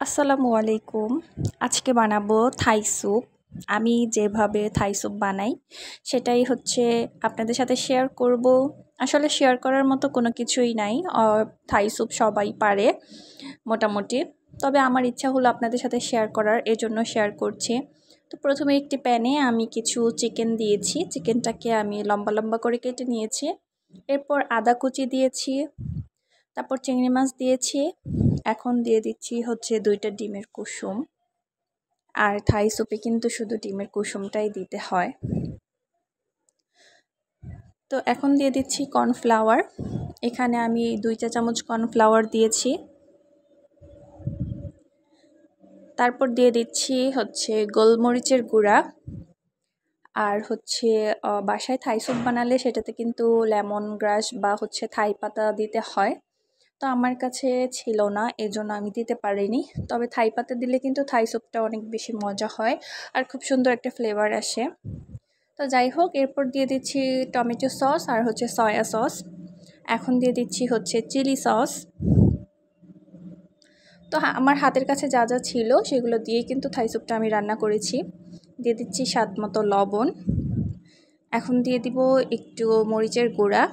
আসসালামু আলাইকুম। আজকে বানাবো থাই স্যুপ। আমি যেভাবে থাই স্যুপ বানাই সেটাই হচ্ছে আপনাদের সাথে শেয়ার করব। আসলে শেয়ার করার মতো কোনো কিছুই নাই। থাই স্যুপ সবাই পারে মোটামুটি। তবে আমার ইচ্ছা হলো আপনাদের সাথে শেয়ার করার, এজন্য শেয়ার করছি। তো প্রথমে একটি প্যানে আমি কিছু চিকেন দিয়েছি। চিকেনটাকে আমি লম্বা লম্বা করে কেটে নিয়েছি। এরপর আদা কুচি দিয়েছি, তারপর চিংড়ি মাছ দিয়েছি। এখন দিয়ে দিচ্ছি হচ্ছে 2টা ডিমের কুসুম। আর থাই স্যুপে কিন্তু শুধু ডিমের কুসুমটাই দিতে হয়। তো এখন দিয়ে দিচ্ছি কর্নফ্লাওয়ার। এখানে আমি 2 চা চামচ কর্নফ্লাওয়ার দিয়েছি। তারপর দিয়ে দিচ্ছি হচ্ছে গোলমরিচের গুঁড়া। আর হচ্ছে বাসায় থাই স্যুপ বানালে সেটাতে কিন্তু লেমন গ্রাস বা হচ্ছে থাই পাতা দিতে হয়। তো আমার কাছে ছিল না, এজন্য আমি দিতে পারিনি। তবে থাই পাতা দিলে কিন্তু থাই স্যুপটা অনেক বেশি মজা হয় আর খুব সুন্দর একটা ফ্লেভার আসে। তো যাই হোক, এরপর দিয়ে দিচ্ছি টমেটো সস আর হচ্ছে সয়া সস। এখন দিয়ে দিচ্ছি হচ্ছে চিলি সস। তো আমার হাতের কাছে যা যা ছিল সেগুলো দিয়েই কিন্তু থাই স্যুপটা আমি রান্না করেছি। দিয়ে দিচ্ছি স্বাদ মতো লবণ। এখন দিয়ে দিব একটু মরিচের গুঁড়া।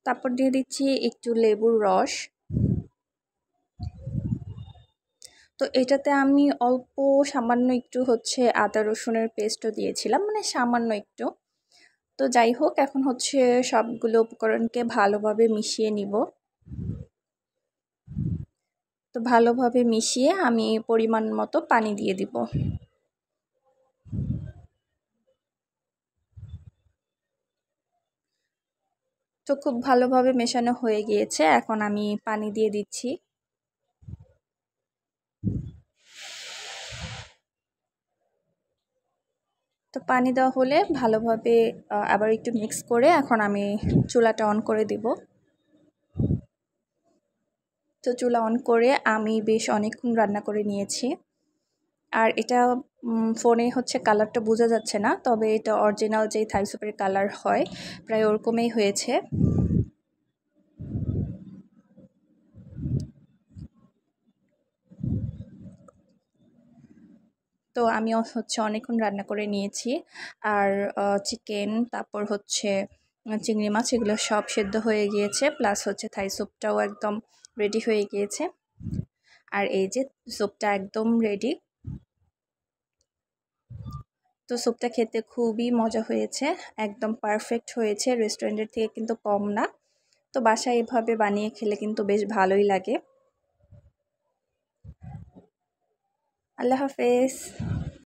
তারপর দিয়ে দিচ্ছি একটু লেবুর রস। তো এটাতে আমি অল্প সামান্য একটু হচ্ছে আদা রসুনের পেস্টও দিয়েছিলাম, মানে সামান্য একটু। তো যাই হোক, এখন হচ্ছে সবগুলো উপকরণকে ভালোভাবে মিশিয়ে নিব। তো ভালোভাবে মিশিয়ে আমি পরিমাণ মতো পানি দিয়ে দিব। তো খুব ভালোভাবে মেশানো হয়ে গিয়েছে, এখন আমি পানি দিয়ে দিচ্ছি। তো পানি দেওয়া হলে ভালোভাবে আবার একটু মিক্স করে এখন আমি চুলাটা অন করে দিব। তো চুলা অন করে আমি বেশ অনেকক্ষণ রান্না করে নিয়েছি। আর এটা ফোনে হচ্ছে কালারটা বোঝা যাচ্ছে না, তবে এটা অরিজিনাল যেই থাই স্যুপের কালার হয় প্রায় ওরকমই হয়েছে। তো আমি হচ্ছে অনেকক্ষণ রান্না করে নিয়েছি। আর চিকেন, তারপর হচ্ছে চিংড়ি মাছ, এগুলো সব সেদ্ধ হয়ে গিয়েছে, প্লাস হচ্ছে থাই স্যুপটাও একদম রেডি হয়ে গিয়েছে। আর এই যে স্যুপটা একদম রেডি। তো স্যুপটা খেতে খুবই মজা হয়েছে, একদম পারফেক্ট হয়েছে, রেস্টুরেন্টের থেকে কিন্তু কম না। তো বাসায় এভাবে বানিয়ে খেলে কিন্তু বেশ ভালোই লাগে। আল্লাহ হাফেজ।